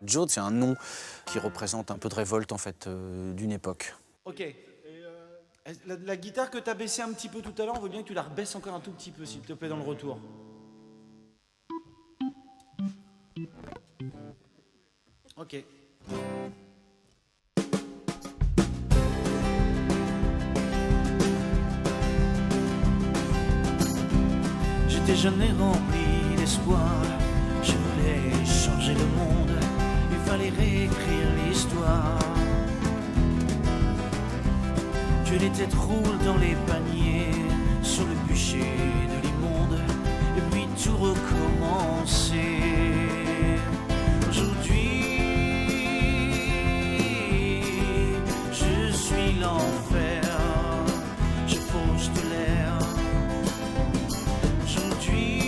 Joe, c'est un nom qui représente un peu de révolte en fait d'une époque. Ok. La guitare que tu as baissée un petit peu tout à l'heure, on veut bien que tu la rebaisses encore un tout petit peu, s'il te plaît, dans le retour. Ok. J'étais jeune et rempli d'espoir. Je voulais changer le monde. Il fallait réécrire l'histoire. Que les têtes roulent dans les paniers, sur le bûcher de l'immonde, et puis tout recommencer. Aujourd'hui, je suis l'enfer, je fauche de l'air. Aujourd'hui,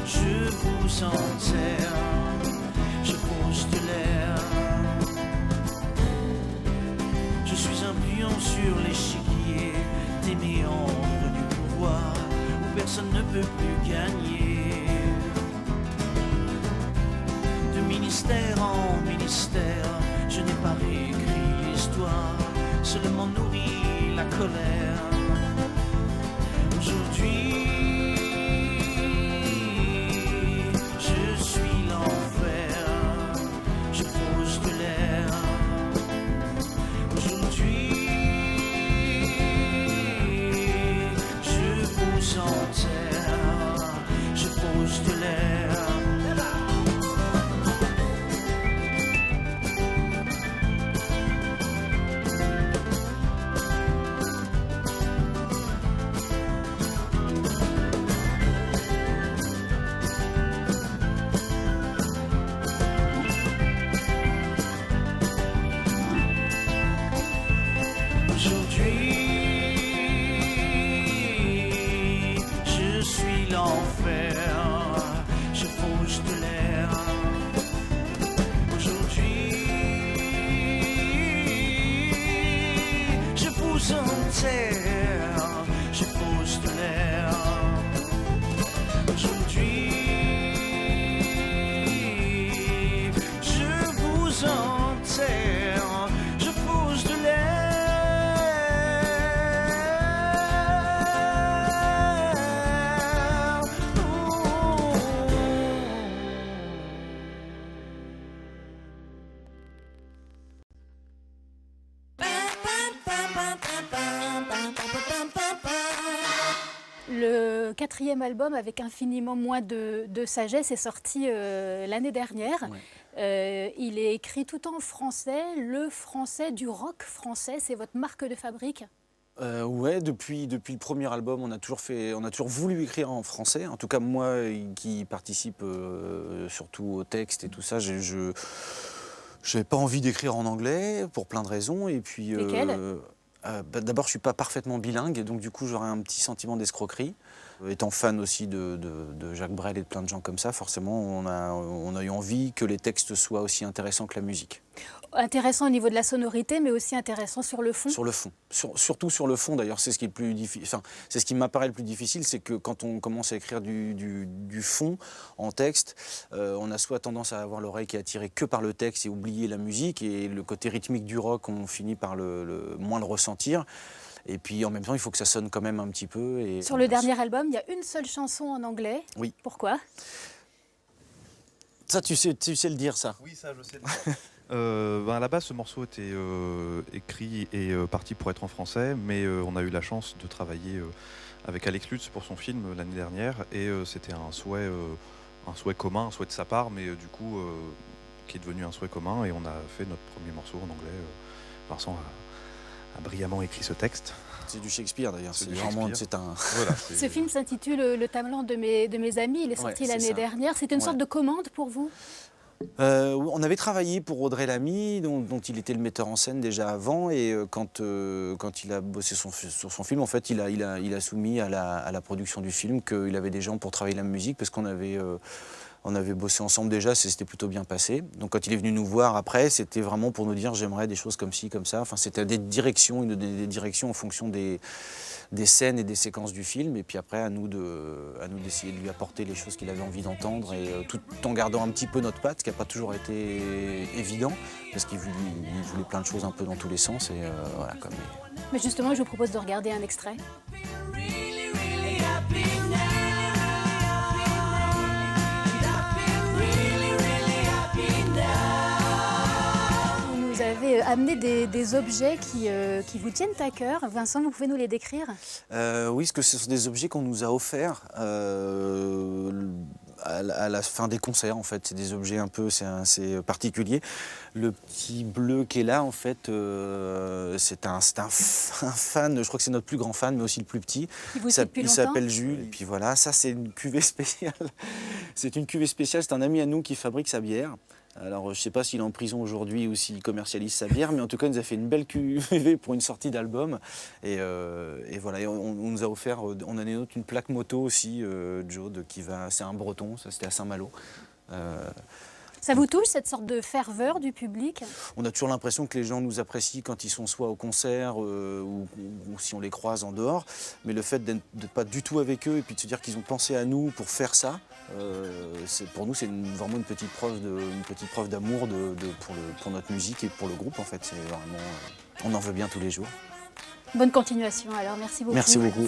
je vous enterre, je fauche de l'air. Je suis un pion sur l'échiquier des méandres du pouvoir où personne ne peut plus gagner. De ministère en ministère, je n'ai pas réécrit l'histoire, seulement nourri la colère. Aujourd'hui, je suis l'enfer, je pose de l'air. Aujourd'hui, je vous enterre, je pose de l'air. Aujourd'hui, je suis l'enfer, je fauche de l'air. Aujourd'hui, je vous enterre, je fauche de l'air. Aujourd'hui, je vous enterre, je fauche de l'air. Le quatrième album, avec infiniment moins de sagesse, est sorti l'année dernière. Ouais. Il est écrit tout en français, le français du rock français, c'est votre marque de fabrique? Ouais, depuis le premier album, on a toujours voulu écrire en français. En tout cas, moi qui participe surtout au texte et tout ça, je n'avais pas envie d'écrire en anglais pour plein de raisons. Et puis, Lesquelles? d'abord, je suis pas parfaitement bilingue, et donc du coup, j'aurais un petit sentiment d'escroquerie. Étant fan aussi de Jacques Brel et de plein de gens comme ça, forcément, on a eu envie que les textes soient aussi intéressants que la musique. Intéressant au niveau de la sonorité, mais aussi intéressant sur le fond. Sur le fond, surtout sur le fond d'ailleurs, c'est ce qui est le plus difficile. Enfin, c'est ce qui m'apparaît le plus difficile, c'est que quand on commence à écrire du fond en texte, on a soit tendance à avoir l'oreille qui est attirée que par le texte et oublier la musique, et le côté rythmique du rock, on finit par moins le ressentir. Et puis en même temps, il faut que ça sonne quand même un petit peu. Et Sur le dernier album, il y a une seule chanson en anglais. Oui. Pourquoi? Ça, tu sais le dire, ça. Oui, ça, je sais le dire. À la base, ce morceau était écrit et parti pour être en français, mais on a eu la chance de travailler avec Alex Lutz pour son film l'année dernière, et c'était un souhait commun, un souhait de sa part, mais du coup, qui est devenu un souhait commun, et on a fait notre premier morceau en anglais. Vincent a brillamment écrit ce texte. C'est du Shakespeare d'ailleurs. C'est C'est du vraiment, Shakespeare. c'est un. Voilà, Ce film s'intitule Le Talent de mes amis. Il est sorti Ouais, c'est l'année ça. dernière. C'était une sorte de commande pour vous? On avait travaillé pour Audrey Lamy, dont il était le metteur en scène déjà avant, et quand il a bossé sur son film, en fait, il a soumis à la production du film qu'il avait des gens pour travailler la musique, parce qu'on avait On avait bossé ensemble déjà, ça s'était plutôt bien passé. Donc quand il est venu nous voir après, c'était vraiment pour nous dire j'aimerais des choses comme ci, comme ça. Enfin, c'était des directions, des directions en fonction des scènes et des séquences du film. Et puis après, à nous d'essayer de lui apporter les choses qu'il avait envie d'entendre, et tout en gardant un petit peu notre patte, ce qui n'a pas toujours été évident, parce qu'il voulait plein de choses un peu dans tous les sens. Et voilà, comme... Mais justement, je vous propose de regarder un extrait. Vous avez amené des objets qui vous tiennent à cœur. Vincent, vous pouvez nous les décrire? Oui, parce que ce sont des objets qu'on nous a offerts à la fin des concerts, en fait. C'est des objets un peu, c'est assez particulier. Le petit bleu qui est là, en fait, c'est un fan, je crois que c'est notre plus grand fan, mais aussi le plus petit. Il s'appelle Jules, et puis voilà, ça c'est une cuvée spéciale. C'est une cuvée spéciale, c'est un ami à nous qui fabrique sa bière. Alors, je ne sais pas s'il est en prison aujourd'hui ou s'il commercialise sa bière, mais en tout cas, il nous a fait une belle cuvée pour une sortie d'album. Et voilà, et on nous a offert, on a une plaque moto aussi, Joe, c'est un breton, ça c'était à Saint-Malo. Ça vous touche, cette sorte de ferveur du public? On a toujours l'impression que les gens nous apprécient quand ils sont soit au concert ou si on les croise en dehors. Mais le fait d'être pas du tout avec eux et puis de se dire qu'ils ont pensé à nous pour faire ça, pour nous, c'est vraiment une petite preuve d'amour pour notre musique et pour le groupe. En fait, c'est vraiment, on en veut bien tous les jours. Bonne continuation alors, merci beaucoup. Merci beaucoup.